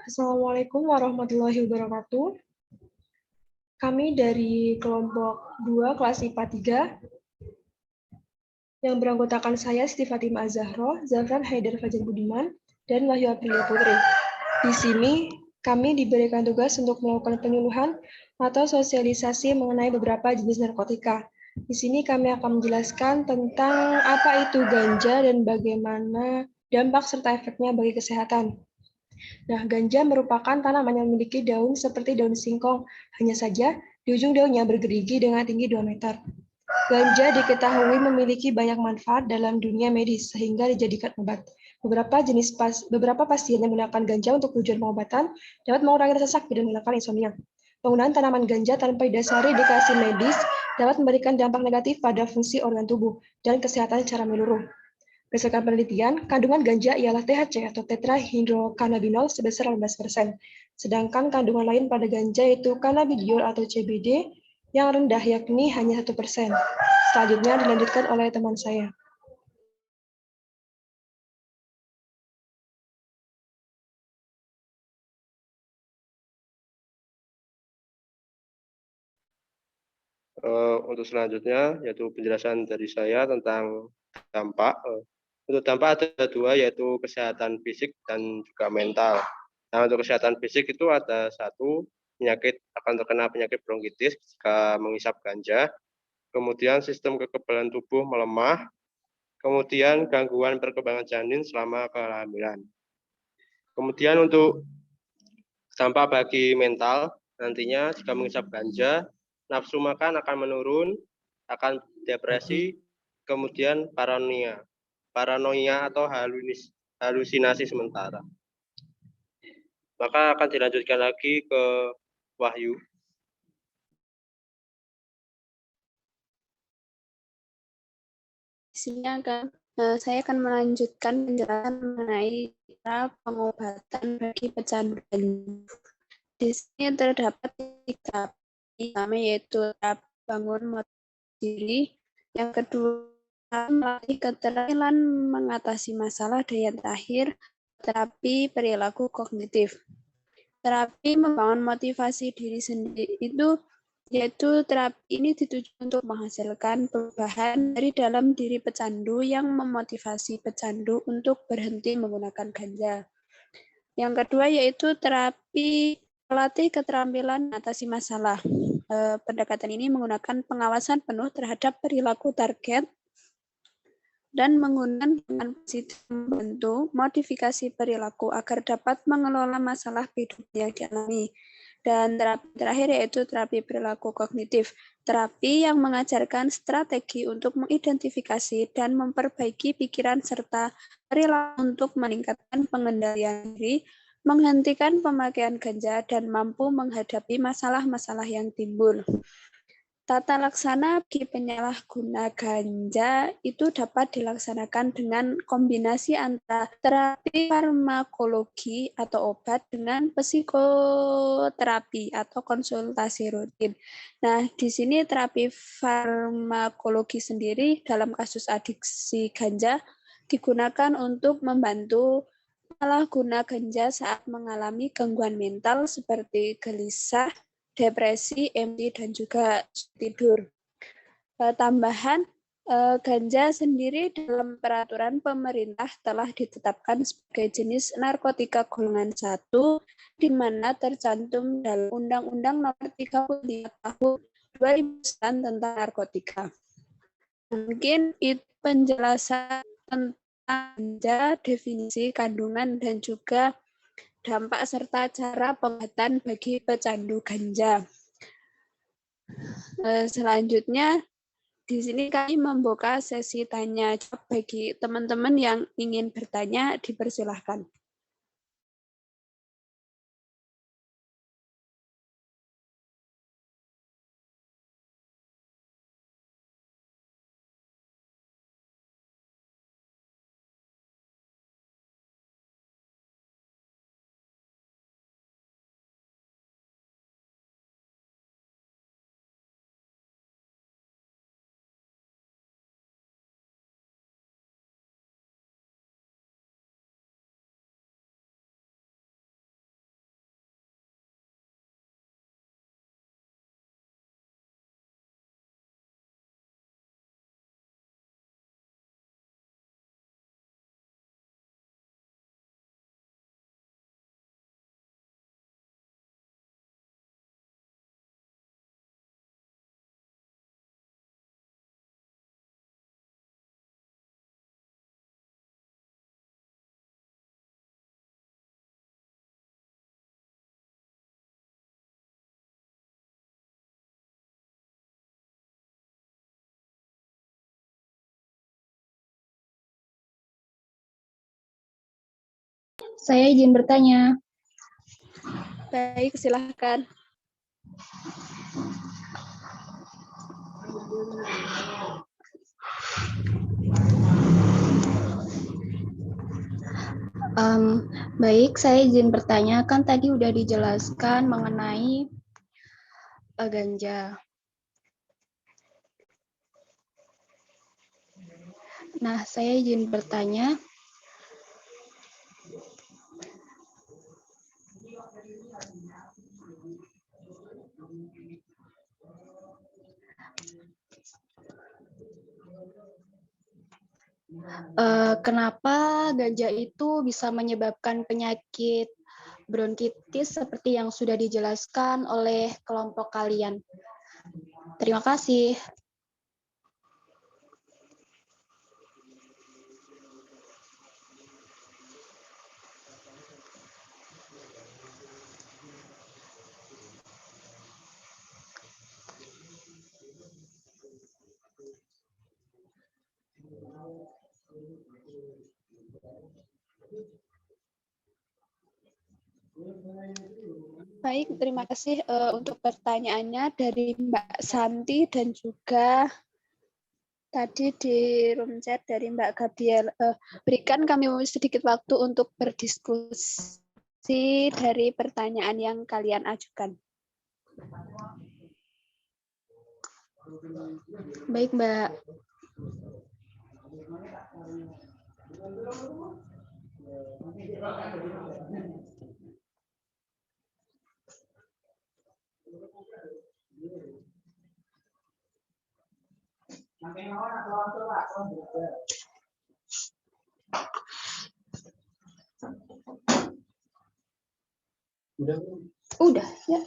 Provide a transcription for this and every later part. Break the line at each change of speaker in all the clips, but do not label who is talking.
Assalamualaikum warahmatullahi wabarakatuh. Kami dari kelompok 2 kelas IPA 3 yang beranggotakan saya Siti Fatimah Az-Zahra, Zafran Haidar Fajar Budiman, dan Wahyu Aprilia Putri. Di sini kami diberikan tugas untuk melakukan penyuluhan atau sosialisasi mengenai beberapa jenis narkotika. Di sini kami akan menjelaskan tentang apa itu ganja dan bagaimana dampak serta efeknya bagi kesehatan. Nah, ganja merupakan tanaman yang memiliki daun seperti daun singkong. Hanya saja, di ujung daunnya bergerigi dengan tinggi 2 meter. Ganja diketahui memiliki banyak manfaat dalam dunia medis, sehingga dijadikan obat. Beberapa pasien yang menggunakan ganja untuk tujuan pengobatan dapat mengurangi rasa sakit dan menghilangkan insomnia. Penggunaan tanaman ganja tanpa didasari indikasi medis dapat memberikan dampak negatif pada fungsi organ tubuh dan kesehatan secara menyeluruh. Berdasarkan penelitian, kandungan ganja ialah THC atau tetrahydrocannabinol sebesar 18%. Sedangkan kandungan lain pada ganja yaitu cannabidiol atau CBD yang rendah yakni hanya 1%. Selanjutnya dilanjutkan oleh teman saya.
Untuk selanjutnya yaitu penjelasan dari saya tentang dampak. Untuk dampak ada dua, yaitu kesehatan fisik dan juga mental. Nah, untuk kesehatan fisik itu ada satu, akan terkena penyakit bronkitis jika menghisap ganja. Kemudian sistem kekebalan tubuh melemah. Kemudian gangguan perkembangan janin selama kehamilan. Kemudian untuk dampak bagi mental, nantinya jika menghisap ganja, nafsu makan akan menurun, akan depresi, kemudian paranoia atau halusinasi sementara. Maka akan dilanjutkan lagi ke Wahyu.
Saya akan melanjutkan penjelasan mengenai cara pengobatan bagi pecandu ganja. Di sini terdapat tiga pertama, yaitu terapi bangun motivasi diri. Yang kedua, melatih keterampilan mengatasi masalah. Dan yang terakhir, terapi perilaku kognitif. Terapi membangun motivasi diri sendiri yaitu terapi ini dituju untuk menghasilkan perubahan dari dalam diri pecandu yang memotivasi pecandu untuk berhenti menggunakan ganja. Yang kedua yaitu terapi melatih keterampilan mengatasi masalah. Pendekatan ini menggunakan pengawasan penuh terhadap perilaku target dan menggunakan positif membantu modifikasi perilaku agar dapat mengelola masalah kehidupan yang dialami. Dan terapi terakhir yaitu terapi perilaku kognitif. Terapi yang mengajarkan strategi untuk mengidentifikasi dan memperbaiki pikiran serta perilaku untuk meningkatkan pengendalian diri, menghentikan pemakaian ganja, dan mampu menghadapi masalah-masalah yang timbul. Tata laksana bagi penyalahguna ganja itu dapat dilaksanakan dengan kombinasi antara terapi farmakologi atau obat dengan psikoterapi atau konsultasi rutin. Nah, di sini terapi farmakologi sendiri dalam kasus adiksi ganja digunakan untuk membantu penyalahguna ganja saat mengalami gangguan mental seperti gelisah, depresi, emosi, dan juga tidur. Tambahan, ganja sendiri dalam peraturan pemerintah telah ditetapkan sebagai jenis narkotika golongan 1, di mana tercantum dalam Undang-Undang Nomor 35 Tahun 2009 tentang narkotika. Mungkin itu penjelasan tentang ganja, definisi kandungan, dan juga dampak serta cara pengobatan bagi pecandu ganja. Selanjutnya, di sini kami membuka sesi tanya jawab bagi teman-teman yang ingin bertanya, dipersilahkan.
Saya izin bertanya.
Baik, silahkan.
Baik, saya izin bertanya. Kan tadi udah dijelaskan mengenai ganja. Nah, saya izin bertanya. Kenapa ganja itu bisa menyebabkan penyakit bronkitis seperti yang sudah dijelaskan oleh kelompok kalian? Terima kasih.
Baik, terima kasih untuk pertanyaannya dari Mbak Santi dan juga tadi di room chat dari Mbak Gabriel. Berikan kami sedikit waktu untuk berdiskusi dari pertanyaan yang kalian ajukan.
Baik, Mbak. Udah, ya.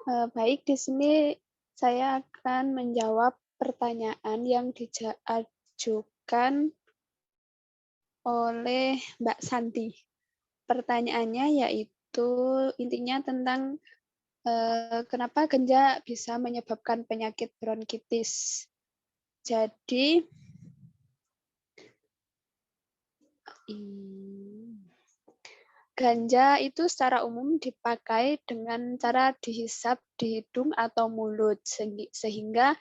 Baik, di sini saya akan menjawab pertanyaan yang diajukan oleh Mbak Santi. Pertanyaannya yaitu intinya tentang kenapa ganja bisa menyebabkan penyakit bronkitis. Jadi, ganja itu secara umum dipakai dengan cara dihisap di hidung atau mulut, sehingga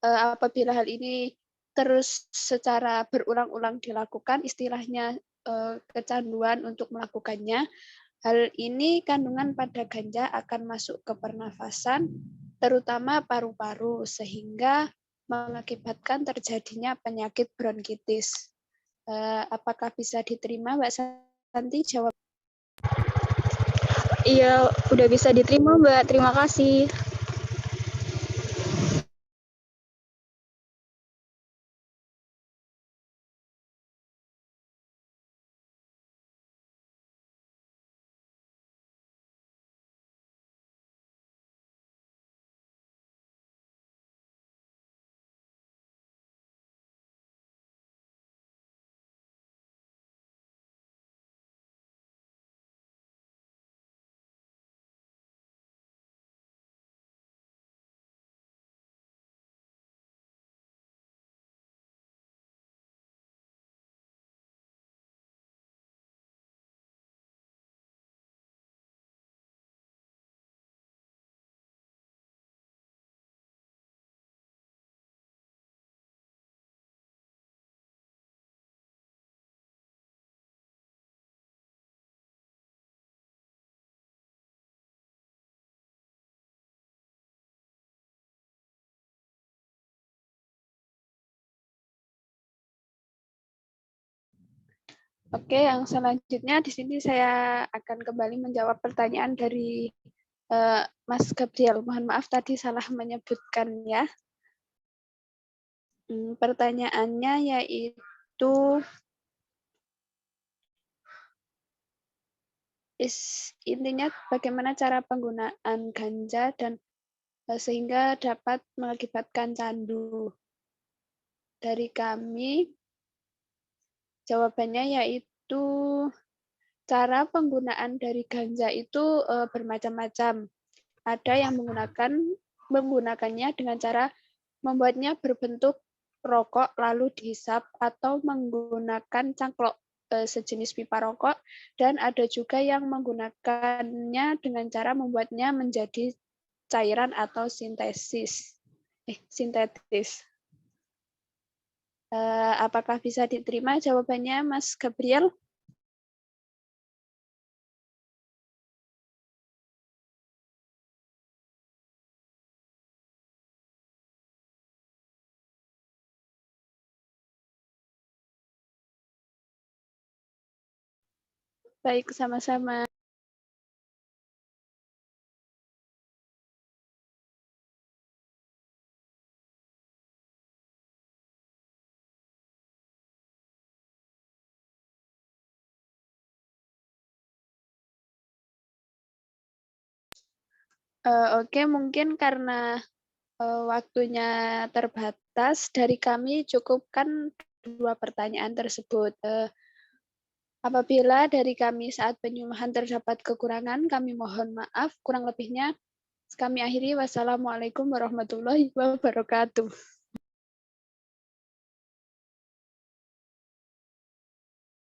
apabila hal ini terus secara berulang-ulang dilakukan, istilahnya kecanduan untuk melakukannya, hal ini kandungan pada ganja akan masuk ke pernafasan, terutama paru-paru, sehingga mengakibatkan terjadinya penyakit bronkitis. Apakah bisa diterima, Mbak Santi? Jawab.
Iya, udah bisa diterima, Mbak. Terima kasih.
Oke, yang selanjutnya di sini saya akan kembali menjawab pertanyaan dari Mas Gabriel. Mohon maaf tadi salah menyebutkan ya. Pertanyaannya yaitu intinya bagaimana cara penggunaan ganja dan sehingga dapat mengakibatkan candu. Dari kami, jawabannya yaitu cara penggunaan dari ganja itu bermacam-macam. Ada yang menggunakannya dengan cara membuatnya berbentuk rokok lalu dihisap atau menggunakan cangklok sejenis pipa rokok, dan ada juga yang menggunakannya dengan cara membuatnya menjadi cairan atau sintetis. Apakah bisa diterima jawabannya, Mas Gabriel? Baik, sama-sama. Oke, mungkin karena waktunya terbatas, dari kami cukupkan 2 pertanyaan tersebut. Apabila dari kami saat penyuluhan terdapat kekurangan, kami mohon maaf. Kurang lebihnya kami akhiri. Wassalamualaikum warahmatullahi wabarakatuh.